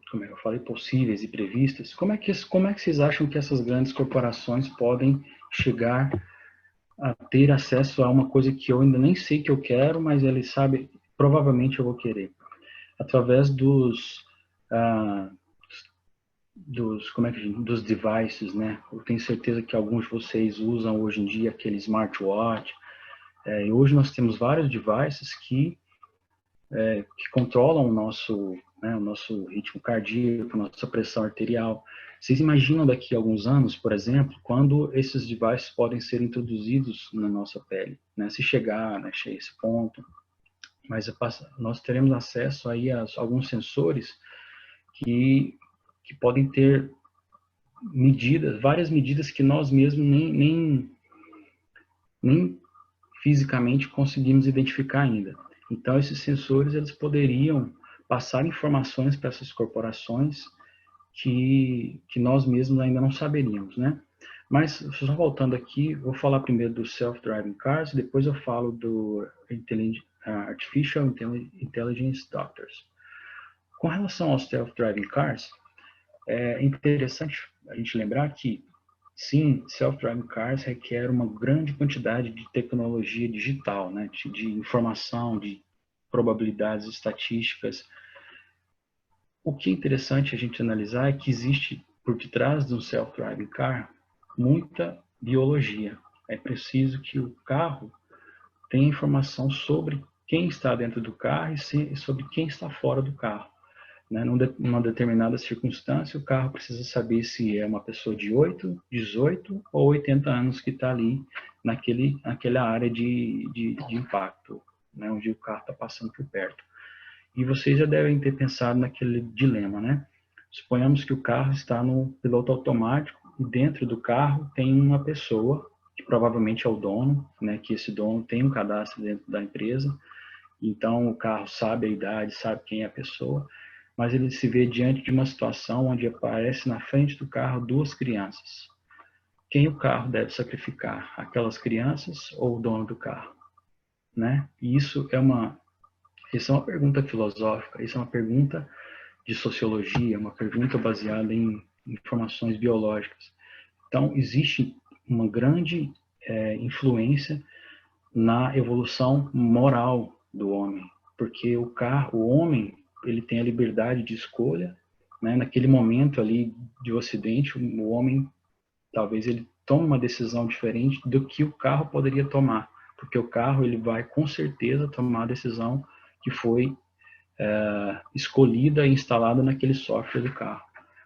como eu falei, possíveis e previstas, como é que vocês acham que essas grandes corporações podem chegar a ter acesso a uma coisa que eu ainda nem sei que eu quero, mas eles sabem, provavelmente eu vou querer? Através dos devices, né? Eu tenho certeza que alguns de vocês usam hoje em dia aquele smartwatch. E hoje nós temos vários devices que controlam o nosso ritmo cardíaco, nossa pressão arterial. Vocês imaginam daqui a alguns anos, por exemplo, quando esses devices podem ser introduzidos na nossa pele, né? Se chegar, né, a esse ponto, mas nós teremos acesso aí a alguns sensores que podem ter várias medidas que nós mesmos nem fisicamente conseguimos identificar ainda. Então, esses sensores, eles poderiam passar informações para essas corporações que nós mesmos ainda não saberíamos, né? Mas, só voltando aqui, vou falar primeiro do self-driving cars, depois eu falo do Artificial Intelligence Doctors. Com relação aos self-driving cars, é interessante a gente lembrar que, sim, self-driving cars requer uma grande quantidade de tecnologia digital, né? De informação, de probabilidades estatísticas. O que é interessante a gente analisar é que existe, por detrás de um self-driving car, muita biologia. É preciso que o carro tenha informação sobre quem está dentro do carro e sobre quem está fora do carro. Né? Numa determinada circunstância, o carro precisa saber se é uma pessoa de 8, 18 ou 80 anos que está ali naquela área de impacto, né? Onde o carro está passando por perto. E vocês já devem ter pensado naquele dilema, né? Suponhamos que o carro está no piloto automático e dentro do carro tem uma pessoa, que provavelmente é o dono, né? Que esse dono tem um cadastro dentro da empresa, então o carro sabe a idade, sabe quem é a pessoa, mas ele se vê diante de uma situação onde aparece na frente do carro duas crianças. Quem o carro deve sacrificar? Aquelas crianças ou o dono do carro? Né? E isso é uma pergunta filosófica, isso é uma pergunta de sociologia, uma pergunta baseada em informações biológicas. Então, existe uma grande influência na evolução moral do homem, porque o homem, ele tem a liberdade de escolha, né? Naquele momento ali de acidente, o homem, talvez ele tome uma decisão diferente do que o carro poderia tomar, porque o carro, ele vai com certeza tomar a decisão que foi escolhida e instalada naquele software do carro.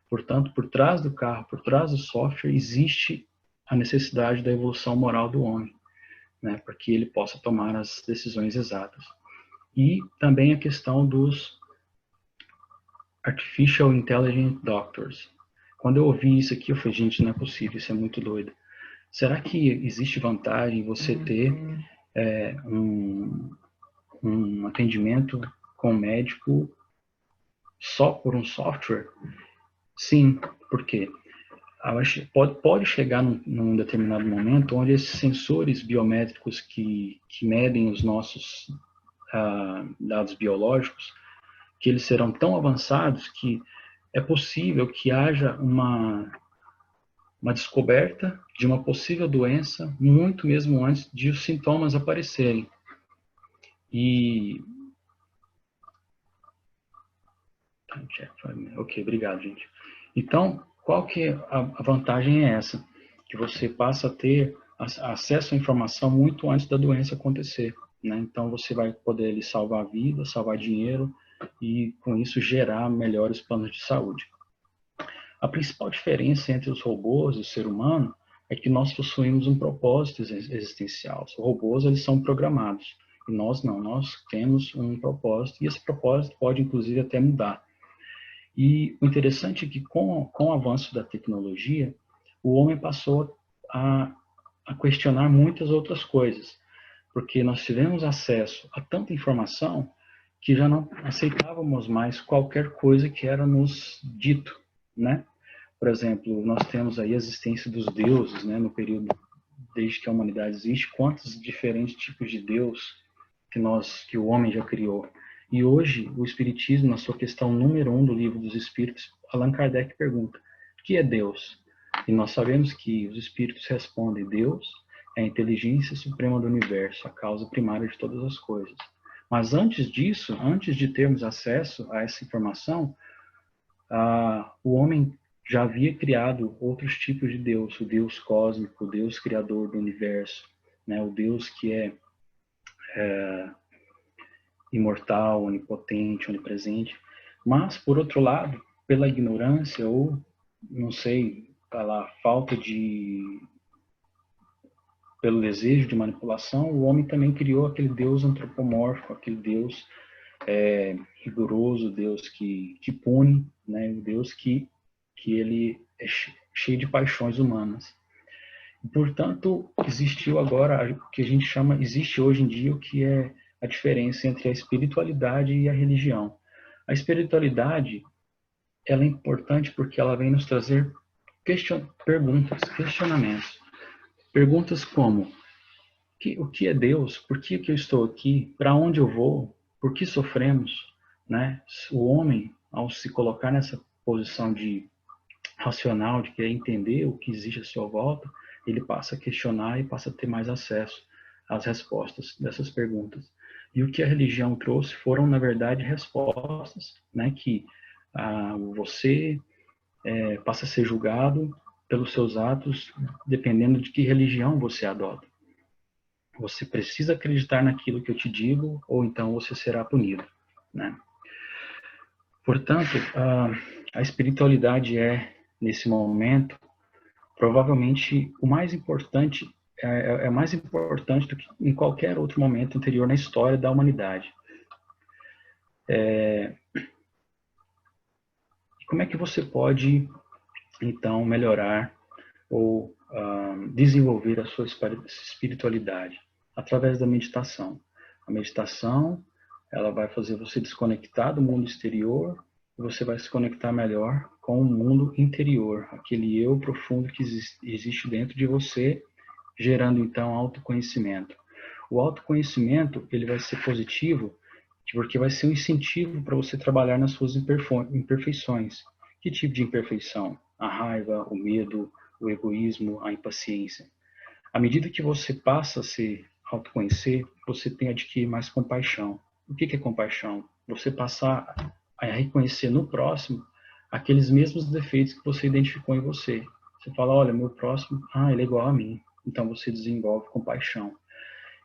Portanto, por trás do carro, por trás do software, existe a necessidade da evolução moral do homem, né, para que ele possa tomar as decisões exatas. E também a questão dos Artificial Intelligent Doctors. Quando eu ouvi isso aqui, eu falei, gente, não é possível, isso é muito doido. Será que existe vantagem em você ter um atendimento com um médico só por um software? Sim, porque pode chegar num determinado momento onde esses sensores biométricos que medem os nossos dados biológicos, que eles serão tão avançados que é possível que haja uma descoberta de uma possível doença muito mesmo antes de os sintomas aparecerem. E... Ok, obrigado, gente. Então, qual que a vantagem é essa? Que você passa a ter acesso à informação muito antes da doença acontecer, né? Então, você vai poder ali, salvar vidas, salvar dinheiro e, com isso, gerar melhores planos de saúde. A principal diferença entre os robôs e o ser humano é que nós possuímos um propósito existencial. Os robôs, eles são programados, e nós não. Nós temos um propósito, e esse propósito pode, inclusive, até mudar. E o interessante é que, com o avanço da tecnologia, o homem passou a questionar muitas outras coisas, porque nós tivemos acesso a tanta informação que já não aceitávamos mais qualquer coisa que era nos dito, né? Por exemplo, nós temos aí a existência dos deuses, né? No período desde que a humanidade existe, quantos diferentes tipos de Deus que o homem já criou. E hoje, o Espiritismo, na sua questão número 1 do Livro dos Espíritos, Allan Kardec pergunta: o que é Deus? E nós sabemos que os Espíritos respondem: Deus é a inteligência suprema do universo, a causa primária de todas as coisas. Mas antes disso, antes de termos acesso a essa informação, o homem já havia criado outros tipos de Deus: o Deus cósmico, o Deus criador do universo, né? O Deus que é imortal, onipotente, onipresente. Mas, por outro lado, pela ignorância ou, não sei, pela falta de... pelo desejo de manipulação, o homem também criou aquele Deus antropomórfico, aquele Deus rigoroso, Deus que pune, né? O Deus que ele é cheio de paixões humanas. E, portanto, existiu agora o que a gente chama, existe hoje em dia o que é a diferença entre a espiritualidade e a religião. A espiritualidade, ela é importante porque ela vem nos trazer perguntas, questionamentos. Perguntas como: o que é Deus? Por que eu estou aqui? Para onde eu vou? Por que sofremos? Né? O homem, ao se colocar nessa posição de racional, de querer entender o que existe à sua volta, ele passa a questionar e passa a ter mais acesso às respostas dessas perguntas. E o que a religião trouxe foram, na verdade, respostas, né, que você passa a ser julgado pelos seus atos, dependendo de que religião você adota. Você precisa acreditar naquilo que eu te digo, ou então você será punido, né? Portanto, a espiritualidade é, nesse momento, provavelmente o mais importante, é mais importante do que em qualquer outro momento anterior na história da humanidade. Como é que você pode, então, melhorar ou desenvolver a sua espiritualidade? Através da meditação. A meditação, ela vai fazer você desconectar do mundo exterior e você vai se conectar melhor com o mundo interior, aquele eu profundo que existe dentro de você, gerando então autoconhecimento. O autoconhecimento, ele vai ser positivo porque vai ser um incentivo para você trabalhar nas suas imperfeições. Que tipo de imperfeição? A raiva, o medo, o egoísmo, a impaciência. À medida que você passa a se autoconhecer, você tem a adquirir mais compaixão. O que é compaixão? Você passar a reconhecer no próximo aqueles mesmos defeitos que você identificou em você. Você fala: olha, meu próximo, ele é igual a mim. Então você desenvolve compaixão.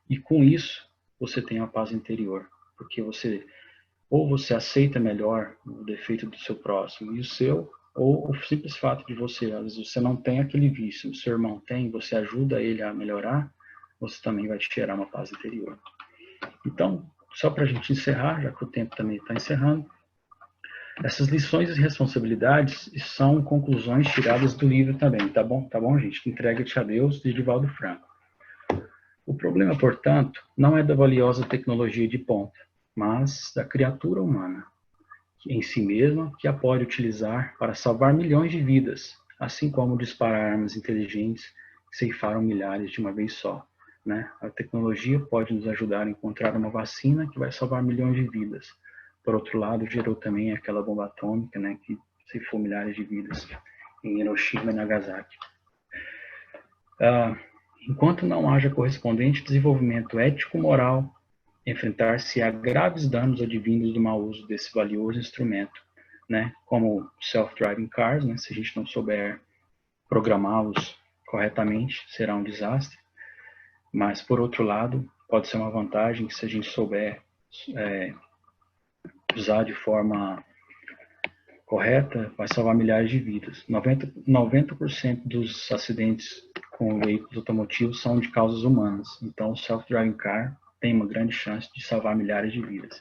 E com isso, você tem a paz interior. Porque você ou você aceita melhor o defeito do seu próximo e o seu, ou o simples fato de você, às vezes você não tem aquele vício, o seu irmão tem, você ajuda ele a melhorar, você também vai te gerar uma paz interior. Então, só para a gente encerrar, já que o tempo também está encerrando, essas lições e responsabilidades são conclusões tiradas do livro também, tá bom, gente? Entrega-te a Deus, de Divaldo Franco. O problema, portanto, não é da valiosa tecnologia de ponta, mas da criatura humana, em si mesma, que a pode utilizar para salvar milhões de vidas, assim como disparar armas inteligentes que ceifaram milhares de uma vez só. Né? A tecnologia pode nos ajudar a encontrar uma vacina que vai salvar milhões de vidas. Por outro lado, gerou também aquela bomba atômica, né, que ceifou milhares de vidas em Hiroshima e Nagasaki. Enquanto não haja correspondente desenvolvimento ético-moral, enfrentar-se a graves danos advindos do mau uso desse valioso instrumento, né, como self-driving cars, né, se a gente não souber programá-los corretamente, será um desastre. Mas, por outro lado, pode ser uma vantagem que se a gente souber usar de forma correta, vai salvar milhares de vidas. 90% dos acidentes com veículos automotivos são de causas humanas. Então, o self-driving car tem uma grande chance de salvar milhares de vidas.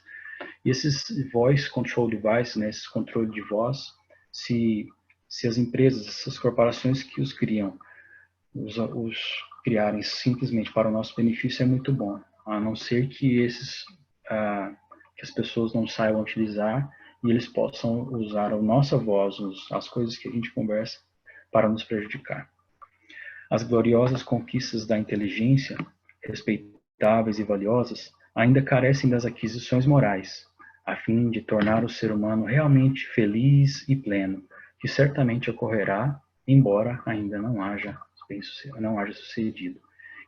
E esses voice control devices, né, esses controles de voz, se as empresas, essas corporações que os criam, os criarem simplesmente para o nosso benefício, é muito bom. A não ser que que as pessoas não saibam utilizar e eles possam usar a nossa voz, as coisas que a gente conversa, para nos prejudicar. As gloriosas conquistas da inteligência, respeitáveis e valiosas, ainda carecem das aquisições morais, a fim de tornar o ser humano realmente feliz e pleno, que certamente ocorrerá, embora ainda não haja sucedido.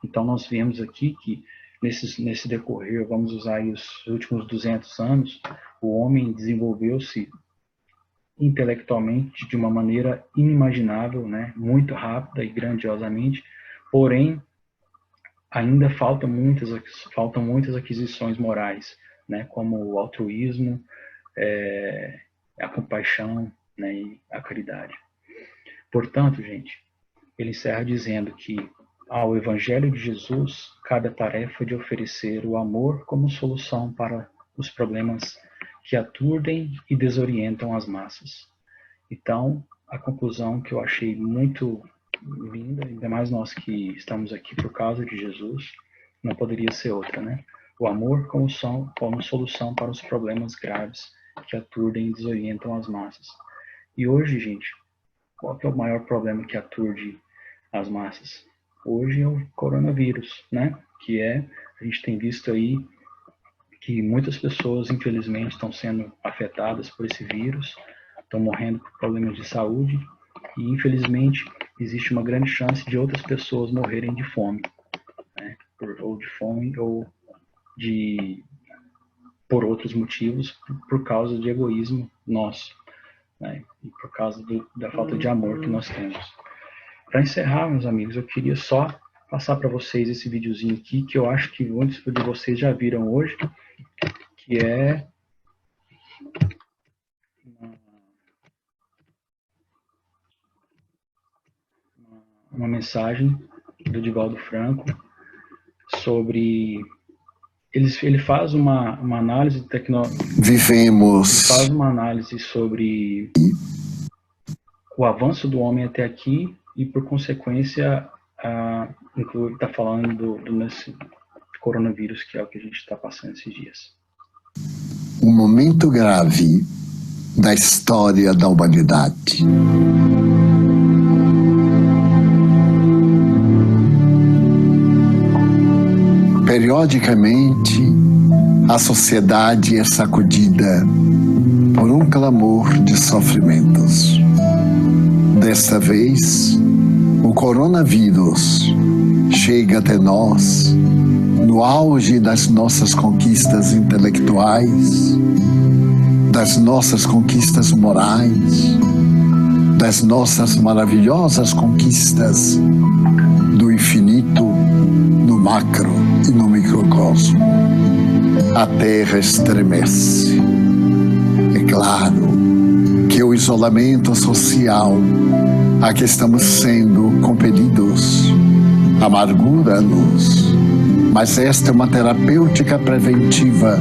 Então, nós vemos aqui que, nesse decorrer, vamos usar aí os últimos 200 anos, o homem desenvolveu-se intelectualmente de uma maneira inimaginável, né? Muito rápida e grandiosamente, porém, ainda faltam muitas aquisições morais, né? Como o altruísmo, a compaixão, né? E a caridade. Portanto, gente, ele encerra dizendo que ao Evangelho de Jesus cabe a tarefa de oferecer o amor como solução para os problemas que aturdem e desorientam as massas. Então, a conclusão que eu achei muito linda, ainda mais nós que estamos aqui por causa de Jesus, não poderia ser outra, né? O amor como solução para os problemas graves que aturdem e desorientam as massas. E hoje, gente, qual que é o maior problema que aturde as massas? Hoje é o coronavírus, né? A gente tem visto aí que muitas pessoas, infelizmente, estão sendo afetadas por esse vírus, estão morrendo por problemas de saúde e, infelizmente, existe uma grande chance de outras pessoas morrerem de fome, né? ou por outros motivos, por causa de egoísmo nosso, né? E por causa da falta de amor que nós temos. Para encerrar, meus amigos, eu queria só passar para vocês esse videozinho aqui, que eu acho que muitos de vocês já viram hoje, que é uma mensagem do Divaldo Franco sobre... Ele faz uma análise Vivemos. Ele faz uma análise sobre o avanço do homem até aqui e, por consequência, está falando desse coronavírus, que é o que a gente está passando esses dias. Um momento grave da história da humanidade. Periodicamente, a sociedade é sacudida por um clamor de sofrimentos. Desta vez, o coronavírus chega até nós no auge das nossas conquistas intelectuais, das nossas conquistas morais, das nossas maravilhosas conquistas do infinito no macro e no microcosmo. A Terra estremece. claro que o isolamento social a que estamos sendo compelidos amargura-nos, mas esta é uma terapêutica preventiva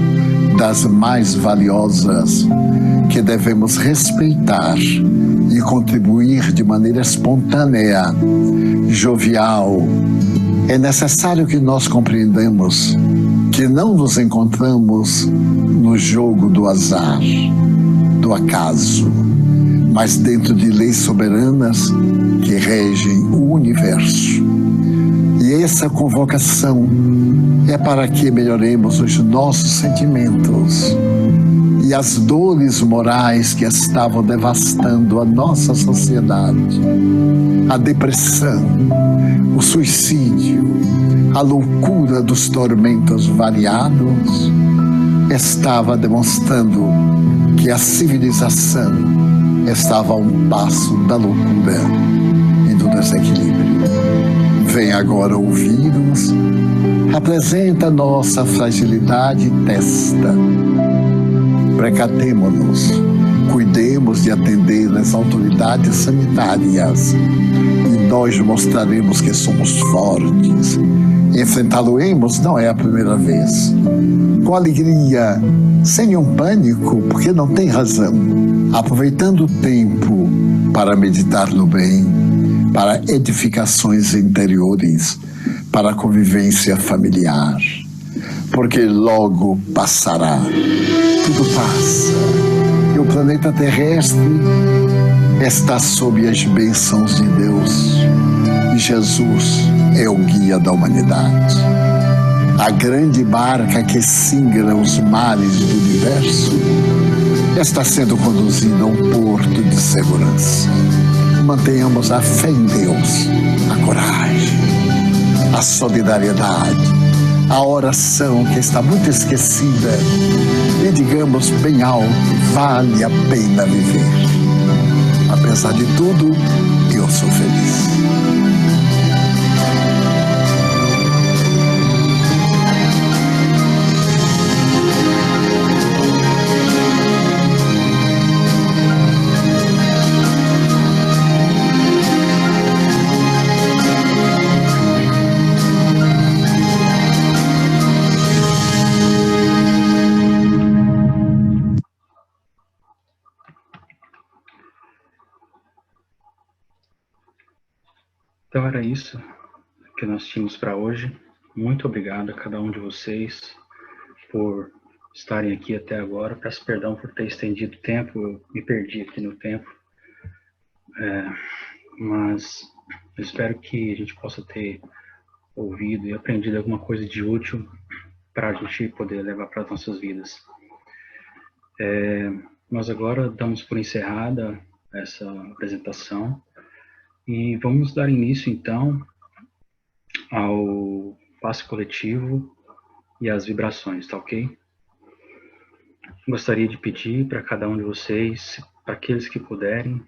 das mais valiosas que devemos respeitar e contribuir de maneira espontânea, jovial. É necessário que nós compreendamos que não nos encontramos no jogo do azar, do acaso, mas dentro de leis soberanas que regem o universo. E essa convocação é para que melhoremos os nossos sentimentos e as dores morais que estavam devastando a nossa sociedade. A depressão, o suicídio, a loucura dos tormentos variados estava demonstrando que a civilização estava a um passo da loucura e do desequilíbrio. Vem agora o vírus, apresenta nossa fragilidade e testa. Precatemo-nos, cuidemos de atender as autoridades sanitárias e nós mostraremos que somos fortes. Enfrentá-lo-emos não é a primeira vez. Com alegria, sem nenhum pânico, porque não tem razão. Aproveitando o tempo para meditar no bem, para edificações interiores, para a convivência familiar. Porque logo passará. Tudo passa. E o planeta terrestre está sob as bênçãos de Deus. E Jesus é o guia da humanidade. A grande barca que singra os mares do universo está sendo conduzida a um porto de segurança. Mantenhamos a fé em Deus, a coragem, a solidariedade, a oração que está muito esquecida e digamos bem alto, vale a pena viver. Apesar de tudo, eu sou feliz. Então era isso que nós tínhamos para hoje. Muito obrigado a cada um de vocês por estarem aqui até agora. Peço perdão por ter estendido o tempo, eu me perdi aqui no tempo. Mas eu espero que a gente possa ter ouvido e aprendido alguma coisa de útil para a gente poder levar para as nossas vidas. Nós agora damos por encerrada essa apresentação. E vamos dar início, então, ao passe coletivo e às vibrações, tá ok? Gostaria de pedir para cada um de vocês, para aqueles que puderem,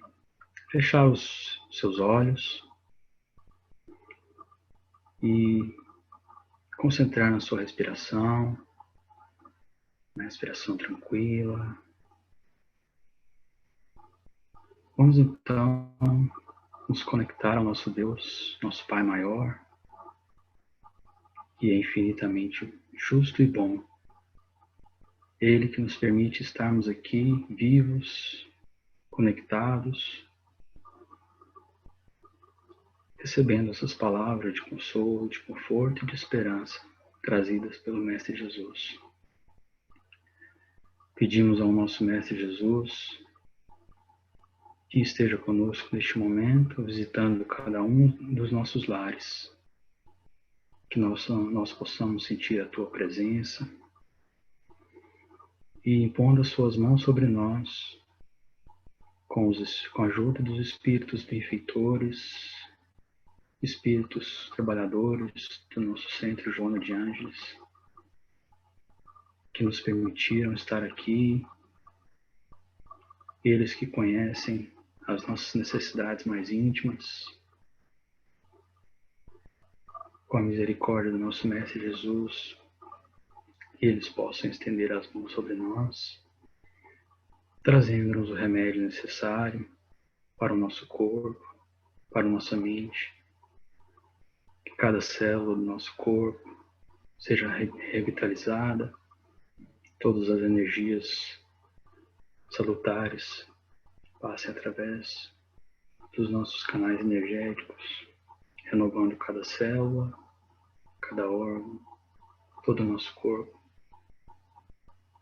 fechar os seus olhos e concentrar na sua respiração, na respiração tranquila. Vamos, então, nos conectar ao nosso Deus, nosso Pai maior, que é infinitamente justo e bom. Ele que nos permite estarmos aqui vivos, conectados, recebendo essas palavras de consolo, de conforto e de esperança trazidas pelo Mestre Jesus. Pedimos ao nosso Mestre Jesus que esteja conosco neste momento, visitando cada um dos nossos lares, que nós possamos sentir a Tua presença e impondo as Suas mãos sobre nós, com a ajuda dos Espíritos benfeitores, Espíritos trabalhadores do nosso Centro Joana de Ângeles, que nos permitiram estar aqui, eles que conhecem as nossas necessidades mais íntimas, com a misericórdia do nosso Mestre Jesus, que eles possam estender as mãos sobre nós trazendo-nos o remédio necessário para o nosso corpo, para a nossa mente, que cada célula do nosso corpo seja revitalizada, todas as energias salutares passem através dos nossos canais energéticos, renovando cada célula, cada órgão, todo o nosso corpo,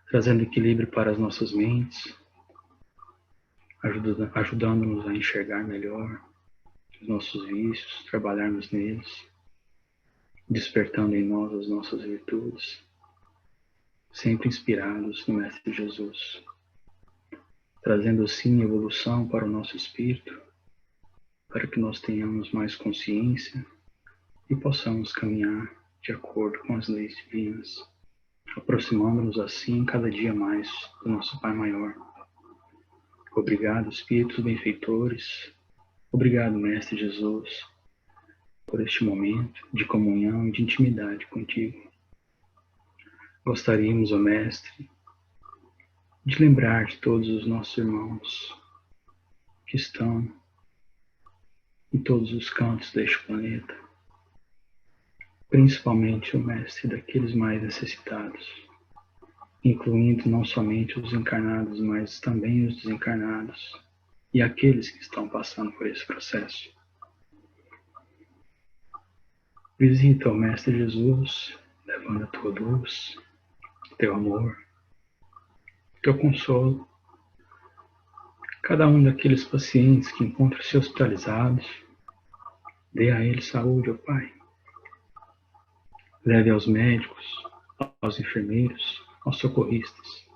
trazendo equilíbrio para as nossas mentes, ajudando-nos a enxergar melhor os nossos vícios, trabalharmos neles, despertando em nós as nossas virtudes, sempre inspirados no Mestre Jesus, trazendo assim evolução para o nosso espírito, para que nós tenhamos mais consciência e possamos caminhar de acordo com as leis divinas, aproximando-nos assim cada dia mais do nosso Pai Maior. Obrigado, Espíritos benfeitores, obrigado, Mestre Jesus, por este momento de comunhão e de intimidade contigo. Gostaríamos, ó Mestre, de lembrar de todos os nossos irmãos que estão em todos os cantos deste planeta, principalmente, ó Mestre, daqueles mais necessitados, incluindo não somente os encarnados, mas também os desencarnados e aqueles que estão passando por esse processo. Visita, ó Mestre Jesus, levando a tua luz, teu amor, teu consolo, cada um daqueles pacientes que encontram-se hospitalizados, dê a eles saúde, ó Pai. Leve aos médicos, aos enfermeiros, aos socorristas,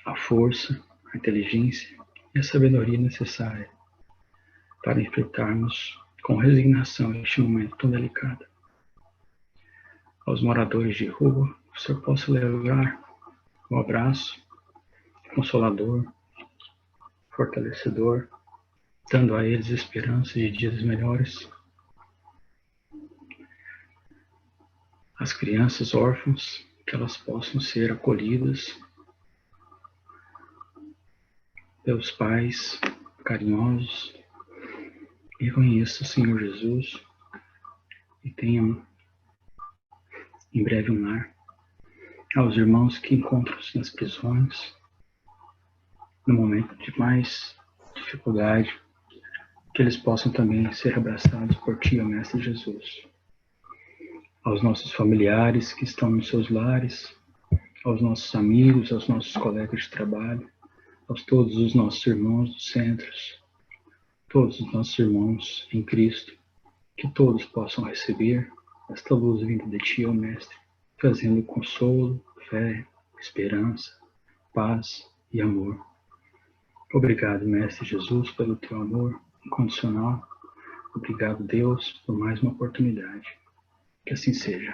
a força, a inteligência e a sabedoria necessária para enfrentarmos com resignação este momento tão delicado. Aos moradores de rua, o Senhor possa levar um abraço consolador, fortalecedor, dando a eles esperança de dias melhores. As crianças órfãs, que elas possam ser acolhidas pelos pais carinhosos e conheçam o Senhor Jesus e tenham em breve um lar. Aos irmãos que encontram-se nas prisões, no momento de mais dificuldade, que eles possam também ser abraçados por Ti, ó Mestre Jesus. Aos nossos familiares que estão nos seus lares, aos nossos amigos, aos nossos colegas de trabalho, aos todos os nossos irmãos dos centros, todos os nossos irmãos em Cristo, que todos possam receber esta luz vinda de Ti, ó Mestre, trazendo consolo, fé, esperança, paz e amor. Obrigado, Mestre Jesus, pelo Teu amor incondicional. Obrigado, Deus, por mais uma oportunidade. Que assim seja.